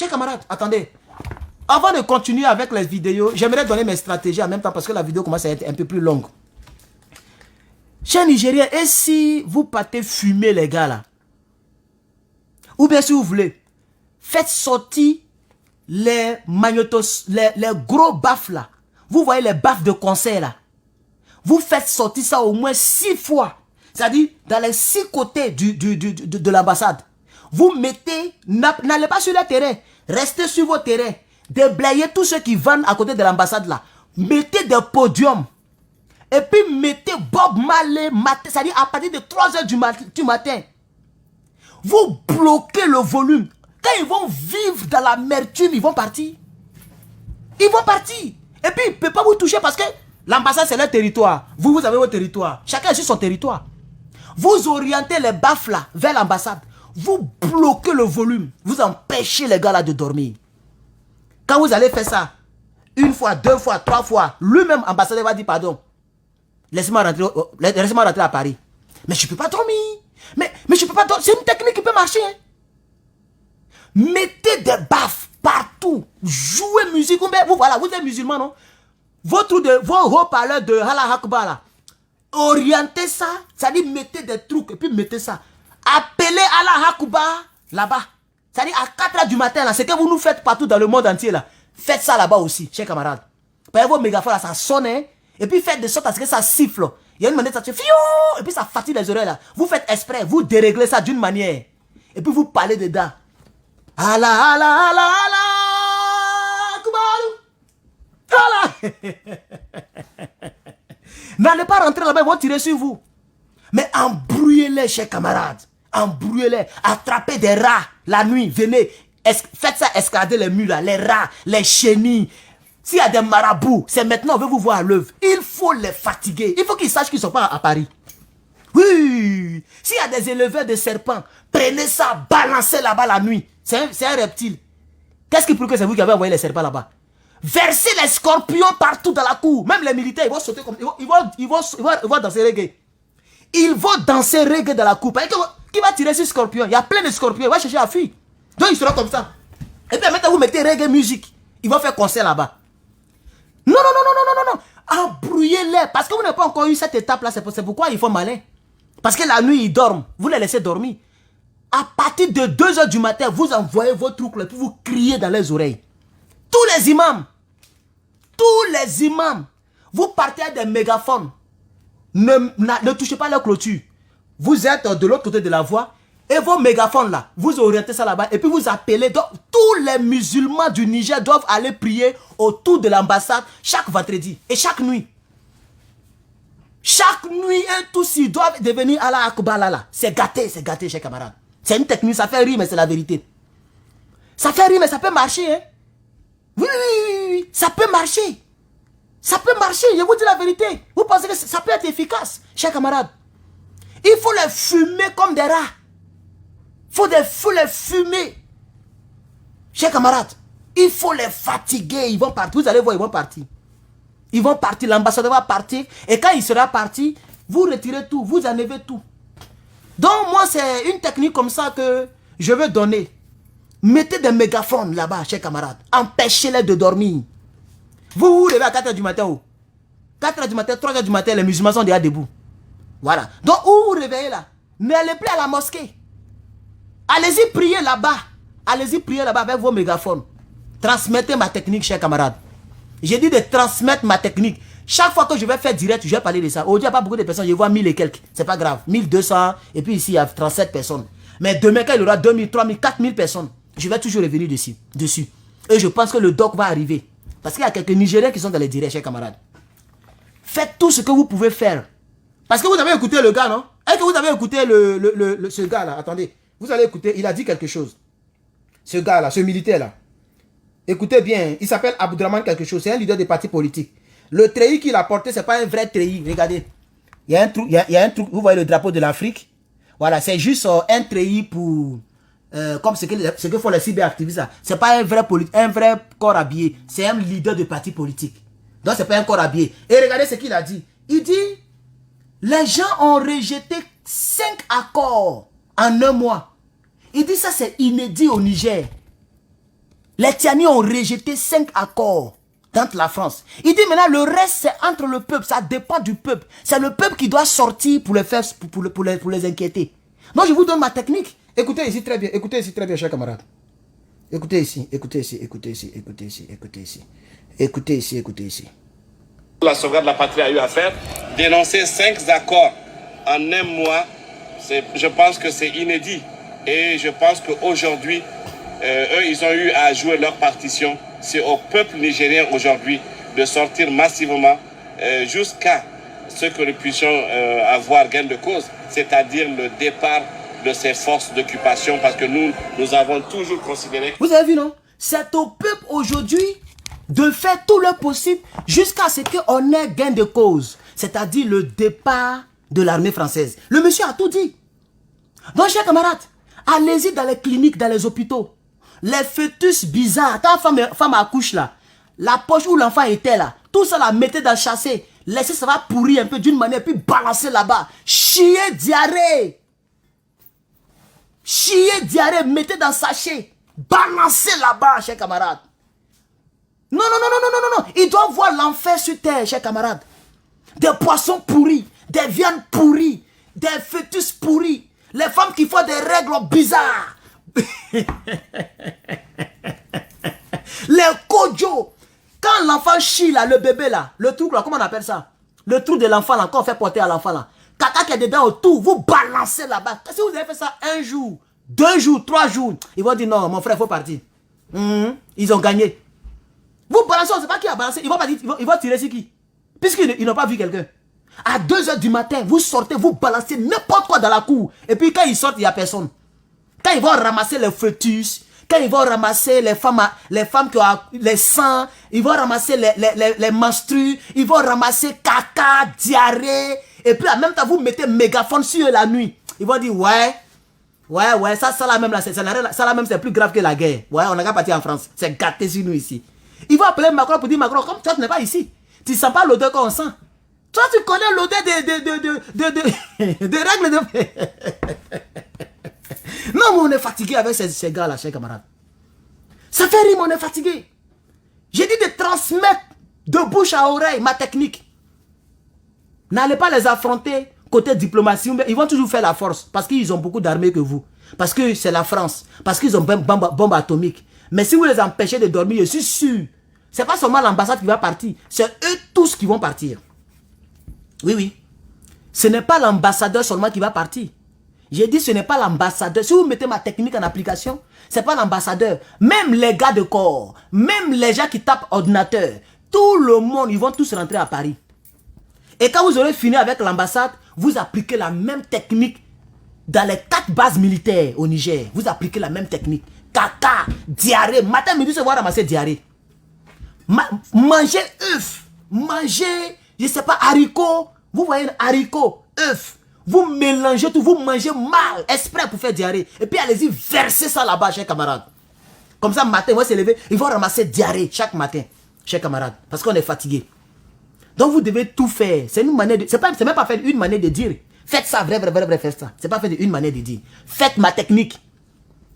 Chers camarades, attendez. Avant de continuer avec les vidéos, j'aimerais donner mes stratégies en même temps parce que la vidéo commence à être un peu plus longue. Chers Nigériens, et si vous partez fumer les gars là, ou bien si vous voulez, faites sortir les magnétos, les gros baffes là. Vous voyez les baffes de concert là. Vous faites sortir ça au moins 6 fois. C'est-à-dire dans les 6 côtés de l'ambassade. Vous mettez, n'allez pas sur le terrain, restez sur vos terrains. Déblayez tous ceux qui vendent à côté de l'ambassade là. Mettez des podiums. Et puis mettez Bob Marley, c'est-à-dire à partir de 3 h du matin. Vous bloquez le volume. Quand ils vont vivre dans l'amertume, ils vont partir. Ils vont partir. Et puis ils ne peuvent pas vous toucher parce que l'ambassade c'est leur territoire. Vous avez votre territoire. Chacun est sur son territoire. Vous orientez les baffes là vers l'ambassade. Vous bloquez le volume. Vous empêchez les gars là de dormir. Quand vous allez faire ça, 1 fois, 2 fois, 3 fois, lui-même ambassadeur va dire pardon. Laissez-moi rentrer à Paris. Mais je ne peux pas dormir. Mais je ne peux pas dormir. C'est une technique qui peut marcher. Hein. Mettez des baffes partout. Jouez musique. Voilà, vous êtes musulman, non? Vos haut-parleurs de Allah Akbar là. Orientez ça. C'est-à-dire mettez des trucs et puis mettez ça. Appelez Allah Akbar là-bas. C'est-à-dire à 4 h du matin là. C'est que vous nous faites partout dans le monde entier là. Faites ça là-bas aussi, chers camarades. Prenez vos mégaphones là, ça sonne. Hein? Et puis faites de sorte à ce que ça siffle. Il y a une manière, ça fait fiou. Et puis ça fatigue les oreilles là. Vous faites exprès, vous déréglez ça d'une manière. Et puis vous parlez dedans. Allah, Allah, Allah, Allah, Allah. N'allez pas rentrer là-bas, ils vont tirer sur vous. Mais embrouillez-les, chers camarades. Embrouillez-les. Attrapez des rats la nuit. Venez. Faites ça escalader les murs là. Les rats, les chenilles. S'il y a des marabouts, c'est maintenant, on veut vous voir à l'œuvre. Il faut les fatiguer. Il faut qu'ils sachent qu'ils ne sont pas à Paris. Oui. S'il y a des éleveurs de serpents, prenez ça, balancez là-bas la nuit. C'est un reptile. Qu'est-ce qui prouve que c'est vous qui avez envoyé les serpents là-bas? Versez les scorpions partout dans la cour. Même les militaires, ils vont sauter comme... Ils vont danser reggae. Ils vont danser reggae dans la cour. Qui va tirer sur scorpion? Il y a plein de scorpions. Il va chercher la fille. Donc ils seront comme ça. Et puis maintenant vous mettez reggae musique. Ils vont faire concert là-bas. Non. Embrouillez-les. Parce que vous n'avez pas encore eu cette étape-là. C'est pourquoi ils font malin. Parce que la nuit, ils dorment. Vous les laissez dormir. À partir de 2 h du matin, vous envoyez vos trucs là, puis vous criez dans les oreilles. Tous les imams, vous partez à des mégaphones. Ne touchez pas leur clôture. Vous êtes de l'autre côté de la voie. Et vos mégaphones là, vous orientez ça là-bas. Et puis vous appelez. Donc, tous les musulmans du Niger doivent aller prier autour de l'ambassade chaque vendredi. Et chaque nuit. Chaque nuit, tous ils doivent devenir Allah Akbar là. C'est gâté, chers camarades. C'est une technique, ça fait rire, mais c'est la vérité. Ça fait rire, mais ça peut marcher. Hein? Oui. Ça peut marcher. Ça peut marcher, je vous dis la vérité. Vous pensez que ça peut être efficace, chers camarades? Il faut les fumer comme des rats. Il faut les fumer. Chers camarades, il faut les fatiguer. Ils vont partir. Vous allez voir, ils vont partir. Ils vont partir. L'ambassadeur va partir. Et quand il sera parti, vous retirez tout. Vous enlevez tout. Donc, moi, c'est une technique comme ça que je veux donner. Mettez des mégaphones là-bas, chers camarades. Empêchez-les de dormir. Vous vous levez à 4 h du matin. 4 h du matin, 3 h du matin, les musulmans sont déjà debout. Voilà. Donc, où vous réveillez là? N'allez plus à la mosquée. Allez-y prier là-bas. Allez-y prier là-bas avec vos mégaphones. Transmettez ma technique, chers camarades. J'ai dit de transmettre ma technique. Chaque fois que je vais faire direct, je vais parler de ça. Aujourd'hui, il n'y a pas beaucoup de personnes. Je vois 1000 et quelques. C'est pas grave. 1200. Et puis ici, il y a 37 personnes. Mais demain, quand il y aura 2000, 3000, 4000 personnes, je vais toujours revenir dessus. Et je pense que le doc va arriver. Parce qu'il y a quelques Nigériens qui sont dans les directs, chers camarades. Faites tout ce que vous pouvez faire. Parce que vous avez écouté le gars, non? Est-ce que vous avez écouté ce gars-là? Attendez. Vous allez écouter. Il a dit quelque chose. Ce gars-là, ce militaire-là. Écoutez bien. Il s'appelle Abdourahmane quelque chose. C'est un leader des partis politiques. Le treillis qu'il a porté, ce n'est pas un vrai treillis. Regardez. Il y a un truc. Vous voyez le drapeau de l'Afrique? Voilà. C'est juste un treillis pour... comme ce que font les cyberactivistes. Ce n'est pas un vrai corps habillé. C'est un leader de parti politique. Donc, ce n'est pas un corps habillé. Et regardez ce qu'il a dit. Il dit, les gens ont rejeté 5 accords en 1 mois. Il dit, ça c'est inédit au Niger. Les Tiani ont rejeté 5 accords dans la France. Il dit maintenant le reste c'est entre le peuple, ça dépend du peuple. C'est le peuple qui doit sortir pour les faire, pour les inquiéter. Donc je vous donne ma technique. Écoutez ici très bien, chers camarades. Écoutez ici. La sauvegarde de la patrie a eu à faire. Dénoncer 5 accords en un mois, je pense que c'est inédit. Et je pense qu'aujourd'hui, eux, ils ont eu à jouer leur partition. C'est au peuple nigérien aujourd'hui de sortir massivement jusqu'à ce que nous puissions avoir gain de cause, c'est-à-dire le départ de ces forces d'occupation, parce que nous avons toujours considéré... Vous avez vu, non? C'est au peuple aujourd'hui de faire tout le possible jusqu'à ce qu'on ait gain de cause, c'est-à-dire le départ de l'armée française. Le monsieur a tout dit. Donc, chers camarades, allez-y dans les cliniques, dans les hôpitaux. Les fœtus bizarres, quand femme accouche là, la poche où l'enfant était là, tout ça là, mettez dans le chassé, laissez ça va pourrir un peu d'une manière, puis balancer là-bas. Chier, diarrhée. Chier, diarrhée, mettez dans le sachet. Balancez là-bas, chers camarades. Non. Ils doivent voir l'enfer sur terre, chers camarades. Des poissons pourris, des viandes pourries, des fœtus pourris, les femmes qui font des règles bizarres. Les kojo. Quand l'enfant chie là, le bébé là, le truc là, comment on appelle ça? Le trou de l'enfant là, quand on fait porter à l'enfant là. Caca qui est dedans autour, vous balancez là-bas. Si vous avez fait ça 1 jour, 2 jours, 3 jours, ils vont dire non, mon frère, il faut partir. Ils ont gagné. Vous balancez, on ne sait pas qui a balancé. Ils vont tirer sur qui? Puisqu'ils n'ont pas vu quelqu'un. À 2 h du matin, vous sortez, vous balancez n'importe quoi dans la cour. Et puis quand ils sortent, il n'y a personne. Quand ils vont ramasser les fœtus, quand ils vont ramasser les femmes qui ont les sangs, ils vont ramasser les menstrues, ils vont ramasser caca, diarrhée. Et puis en même temps, vous mettez mégaphone sur eux la nuit. Ils vont dire, ouais, ça là même, ça là même c'est plus grave que la guerre. Ouais, on n'a qu'à partir en France. C'est gâté sur nous ici. Ils vont appeler Macron pour dire, Macron, comme toi tu n'es pas ici, tu ne sens pas l'odeur qu'on sent. Toi tu connais l'odeur de règles de... Non, mais on est fatigué avec ces gars-là, chers camarades. Ça fait rire, mais on est fatigué. J'ai dit de transmettre de bouche à oreille ma technique. N'allez pas les affronter côté diplomatie. Ils vont toujours faire la force parce qu'ils ont beaucoup d'armées que vous. Parce que c'est la France. Parce qu'ils ont bombe atomique. Mais si vous les empêchez de dormir, je suis sûr, c'est pas seulement l'ambassade qui va partir. C'est eux tous qui vont partir. Oui. Ce n'est pas l'ambassadeur seulement qui va partir. J'ai dit ce n'est pas l'ambassadeur. Si vous mettez ma technique en application, ce n'est pas l'ambassadeur. Même les gars de corps, même les gens qui tapent ordinateur, tout le monde, ils vont tous rentrer à Paris. Et quand vous aurez fini avec l'ambassade, vous appliquez la même technique dans les 4 bases militaires au Niger. Vous appliquez la même technique. Caca, diarrhée. Matin, midi, c'est voir ramasser diarrhée. Manger œufs. Manger, je ne sais pas, haricots. Vous voyez, haricots, œufs. Vous mélangez tout, vous mangez mal, exprès pour faire diarrhée. Et puis allez-y, versez ça là-bas, chers camarades. Comme ça, matin, ils vont se lever, ils vont ramasser diarrhée chaque matin, chers camarades. Parce qu'on est fatigué. Donc vous devez tout faire. C'est une manière de... C'est même pas faire une manière de dire. Faites ça, vrai, faites ça. C'est pas faire une manière de dire. Faites ma technique.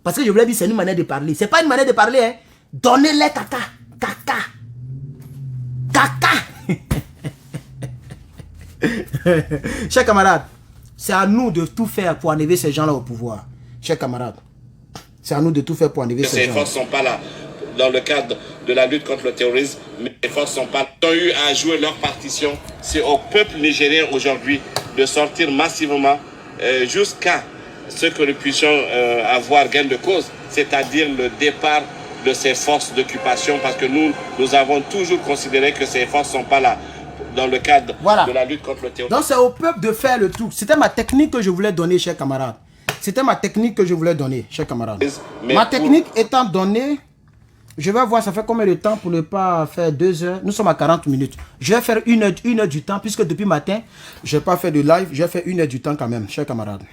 Parce que je vous l'ai dit, c'est une manière de parler. C'est pas une manière de parler, hein. Donnez-les caca. Caca. Chers camarades, c'est à nous de tout faire pour enlever ces gens-là au pouvoir. Chers camarades, c'est à nous de tout faire pour enlever ces gens-là. Ces forces ne sont pas là dans le cadre de la lutte contre le terrorisme, mais les forces sont pas là. Ils ont eu à jouer leur partition. C'est au peuple nigérien aujourd'hui de sortir massivement jusqu'à ce que nous puissions avoir gain de cause, c'est-à-dire le départ de ces forces d'occupation, parce que nous avons toujours considéré que ces forces ne sont pas là dans le cadre de la lutte contre le terrorisme. Donc c'est au peuple de faire le tout. C'était ma technique que je voulais donner, chers camarades. C'était ma technique que je voulais donner, chers camarades. Ma technique étant donnée, je vais voir ça fait combien de temps pour ne pas faire 2 heures. Nous sommes à 40 minutes. Je vais faire une heure du temps, puisque depuis matin, je n'ai pas fait de live. Je vais faire 1 heure du temps quand même, chers camarades.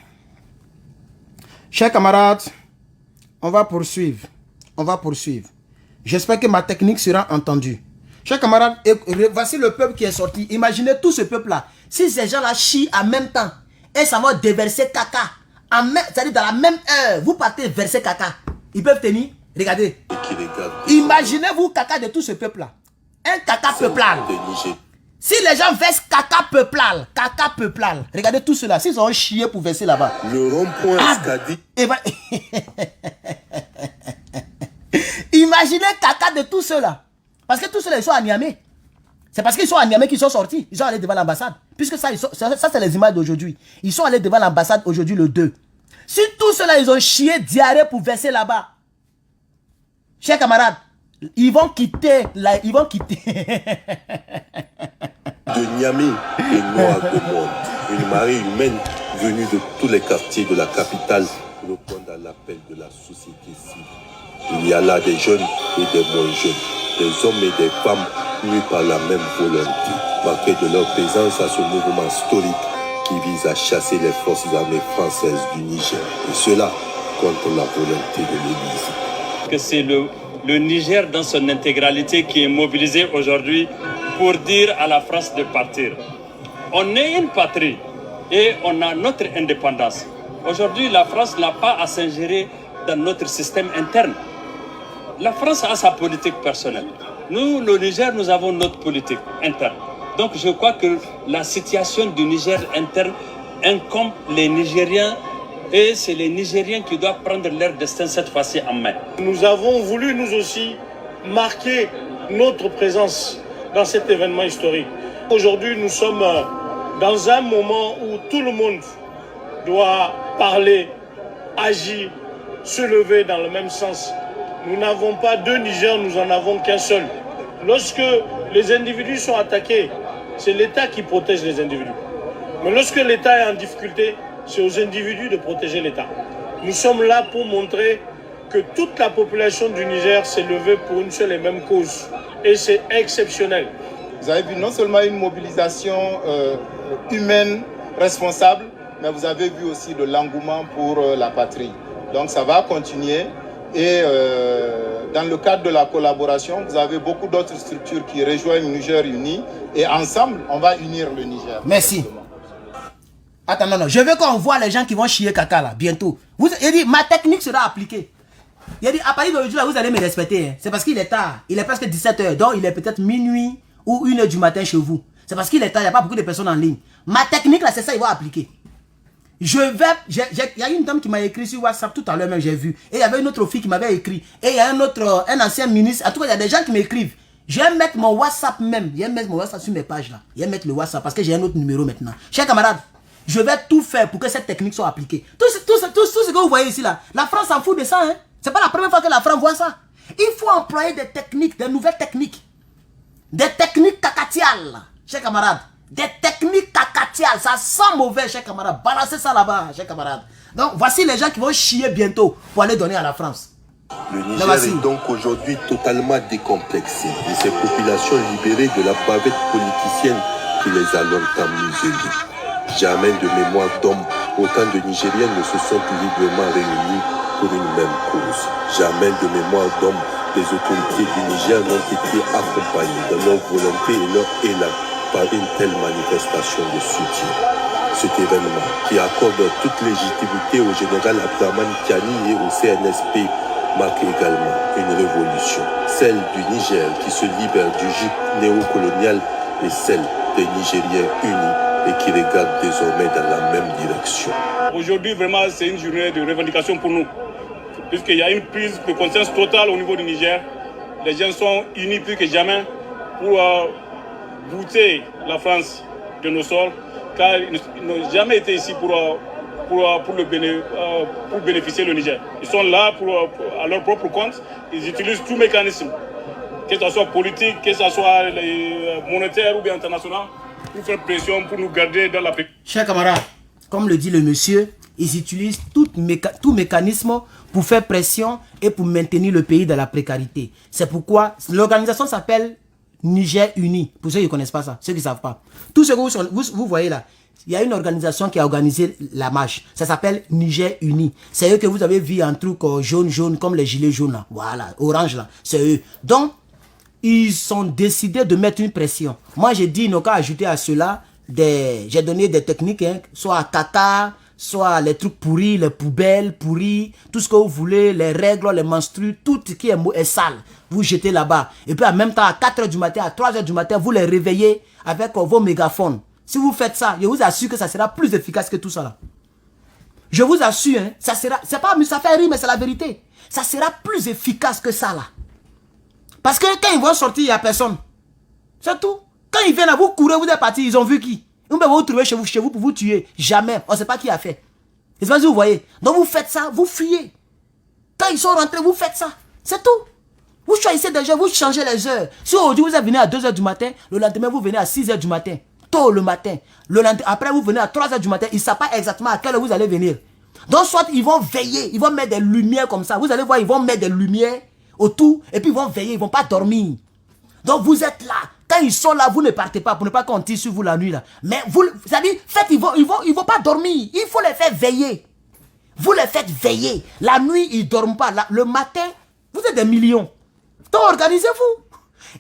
Chers camarades, on va poursuivre. On va poursuivre. J'espère que ma technique sera entendue. Chers camarades, voici le peuple qui est sorti. Imaginez tout ce peuple-là. Si ces gens-là chient en même temps, et ça va déverser caca, c'est-à-dire dans la même heure, vous partez verser caca. Ils peuvent tenir. Regardez. Imaginez-vous caca de tout ce peuple-là. Un caca peuplal. Si les gens versent caca peuplal, regardez tout cela. S'ils ont chié pour verser là-bas. Le rond-point Skadi. Imaginez caca de tout cela. Parce que tous ceux-là, ils sont à Niamey. C'est parce qu'ils sont à Niamey qu'ils sont sortis. Ils sont allés devant l'ambassade. Puisque ça, ça c'est les images d'aujourd'hui. Ils sont allés devant l'ambassade aujourd'hui le 2. Si tous ceux-là, ils ont chié diarrhée pour verser là-bas. Chers camarades, ils vont quitter. Ils vont quitter. De Niamey et noir de monde. Une marée humaine venue de tous les quartiers de la capitale répondent à l'appel de la société civile. Il y a là des jeunes et des moins jeunes, des hommes et des femmes unis par la même volonté, marqués de leur présence à ce mouvement historique qui vise à chasser les forces armées françaises du Niger. Et cela contre la volonté de l'Élysée. Que c'est le Niger dans son intégralité qui est mobilisé aujourd'hui pour dire à la France de partir. On est une patrie et on a notre indépendance. Aujourd'hui, la France n'a pas à s'ingérer dans notre système interne. La France a sa politique personnelle. Nous, le Niger, nous avons notre politique interne. Donc je crois que la situation du Niger interne incombe les Nigériens et c'est les Nigériens qui doivent prendre leur destin cette fois-ci en main. Nous avons voulu, nous aussi, marquer notre présence dans cet événement historique. Aujourd'hui, nous sommes dans un moment où tout le monde doit parler, agir, se lever dans le même sens. Nous n'avons pas deux Niger, nous en avons qu'un seul. Lorsque les individus sont attaqués, c'est l'État qui protège les individus. Mais lorsque l'État est en difficulté, c'est aux individus de protéger l'État. Nous sommes là pour montrer que toute la population du Niger s'est levée pour une seule et même cause. Et c'est exceptionnel. Vous avez vu non seulement une mobilisation humaine responsable, mais vous avez vu aussi de l'engouement pour la patrie. Donc ça va continuer. Et dans le cadre de la collaboration, vous avez beaucoup d'autres structures qui rejoignent Niger Uni. Et ensemble, on va unir le Niger. Merci. Attends, non. Je veux qu'on voit les gens qui vont chier caca là, bientôt. Il dit, ma technique sera appliquée. Il a dit, à partir d'aujourd'hui, vous allez me respecter. Hein. C'est parce qu'il est tard. Il est presque 17h. Donc, il est peut-être minuit ou 1h du matin chez vous. C'est parce qu'il est tard. Il n'y a pas beaucoup de personnes en ligne. Ma technique là, c'est ça, il va appliquer. Il y a une dame qui m'a écrit sur WhatsApp tout à l'heure même, j'ai vu. Et il y avait une autre fille qui m'avait écrit. Et il y a un ancien ministre. En tout cas, il y a des gens qui m'écrivent. Je vais mettre mon WhatsApp même. Je vais mettre mon WhatsApp sur mes pages là. Je vais mettre le WhatsApp parce que j'ai un autre numéro maintenant. Chers camarades, je vais tout faire pour que cette technique soit appliquée. Tout ce que vous voyez ici là, la France s'en fout de ça. Hein? C'est pas la première fois que la France voit ça. Il faut employer des techniques, des nouvelles techniques. Des techniques cacatiales, chers camarades. Des techniques cacatiales, ça sent mauvais, chers camarades. Balancez ça là-bas, chers camarades. Donc, voici les gens qui vont chier bientôt pour aller donner à la France. Le Niger est donc aujourd'hui totalement décomplexé et ses populations libérées de la bavette politicienne qui les a longtemps muselées. Jamais de mémoire d'hommes, autant de Nigériens ne se sont librement réunis pour une même cause. Jamais de mémoire d'hommes, les autorités du Niger n'ont été accompagnées dans leur volonté et leur élan par une telle manifestation de soutien. Cet événement, qui accorde toute légitimité au général Abdraman Tiani et au CNSP, marque également une révolution, celle du Niger qui se libère du gîte néocolonial et celle des Nigériens unis et qui regardent désormais dans la même direction. Aujourd'hui, vraiment, c'est une journée de revendication pour nous, puisqu'il y a une prise de conscience totale au niveau du Niger. Les gens sont unis plus que jamais pour bouter la France de nos sols, car ils n'ont jamais été ici pour bénéficier le Niger. Ils sont là à leur propre compte. Ils utilisent tout mécanisme, que ce soit politique, que ce soit monétaire ou bien international, pour faire pression, pour nous garder dans la paix. Chers camarades, comme le dit le monsieur, ils utilisent tout mécanisme pour faire pression et pour maintenir le pays dans la précarité. C'est pourquoi l'organisation s'appelle Niger Uni. Pour ceux qui ne connaissent pas ça, ceux qui ne savent pas. Tout ce que vous voyez là, il y a une organisation qui a organisé la marche. Ça s'appelle Niger Uni. C'est eux que vous avez vu en truc jaune, comme les gilets jaunes là. Voilà, orange là. C'est eux. Donc, ils ont décidé de mettre une pression. Moi, j'ai dit, ils n'ont qu'à ajouter à cela, j'ai donné des techniques, hein, soit caca, soit les trucs pourris, les poubelles pourries, tout ce que vous voulez, les règles, les menstrues, tout ce qui est sale, vous jetez là-bas. Et puis en même temps, à 4 h du matin, à 3 h du matin, vous les réveillez avec vos mégaphones. Si vous faites ça, je vous assure que ça sera plus efficace que tout ça là. Je vous assure, hein, ça sera, c'est pas, ça fait rire, mais c'est la vérité. Ça sera plus efficace que ça là. Parce que quand ils vont sortir, il n'y a personne. C'est tout. Quand ils viennent à vous courir, vous êtes partis, ils ont vu qui? Vous pouvez vous trouver chez vous pour vous tuer. Jamais. On ne sait pas qui a fait. Je ne sais pas si vous voyez. Donc vous faites ça, vous fuyez. Quand ils sont rentrés, vous faites ça. C'est tout. Vous choisissez des gens, vous changez les heures. Si aujourd'hui vous êtes venu à 2 h du matin, le lendemain vous venez à 6 h du matin. Tôt le matin. Après vous venez à 3 h du matin. Ils ne savent pas exactement à quelle heure vous allez venir. Donc soit ils vont veiller, ils vont mettre des lumières comme ça. Vous allez voir, ils vont mettre des lumières autour et puis ils vont veiller, ils ne vont pas dormir. Donc vous êtes là. Quand ils sont là, vous ne partez pas pour ne pas qu'on tire sur vous la nuit là. Mais vous, c'est-à-dire, faites, ils vont pas dormir. Il faut les faire veiller. Vous les faites veiller. La nuit, ils ne dorment pas. Le matin, vous êtes des millions. Donc organisez-vous.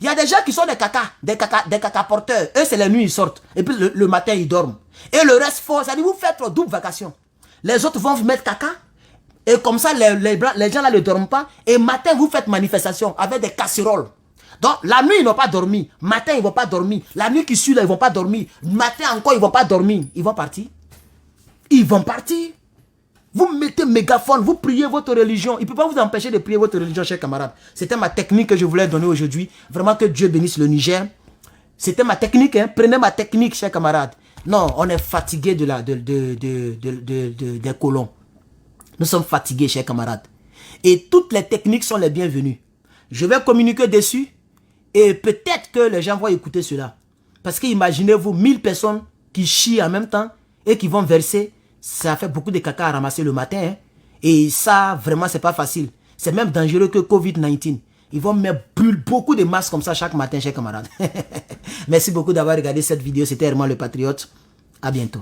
Il y a des gens qui sont des caca porteurs. Eux, c'est la nuit, ils sortent. Et puis le matin, ils dorment. Et le reste, c'est-à-dire, vous faites double vacation. Les autres vont vous mettre caca. Et comme ça, les gens là ne dorment pas. Et matin, vous faites manifestation avec des casseroles. Donc, la nuit, ils n'ont pas dormi. Matin, ils ne vont pas dormir. La nuit qui suit, là, ils ne vont pas dormir. Matin encore, ils ne vont pas dormir. Ils vont partir. Ils vont partir. Vous mettez mégaphone, vous priez votre religion. Il ne peut pas vous empêcher de prier votre religion, chers camarades. C'était ma technique que je voulais donner aujourd'hui. Vraiment que Dieu bénisse le Niger. C'était ma technique. Hein. Prenez ma technique, chers camarades. Non, on est fatigué des colons. Nous sommes fatigués, chers camarades. Et toutes les techniques sont les bienvenues. Je vais communiquer dessus. Et peut-être que les gens vont écouter cela. Parce que imaginez-vous 1000 personnes qui chient en même temps et qui vont verser. Ça fait beaucoup de caca à ramasser le matin. Hein. Et ça, vraiment, c'est pas facile. C'est même dangereux que Covid-19. Ils vont mettre beaucoup de masques comme ça chaque matin, chers camarades. Merci beaucoup d'avoir regardé cette vidéo. C'était Herman le Patriote. À bientôt.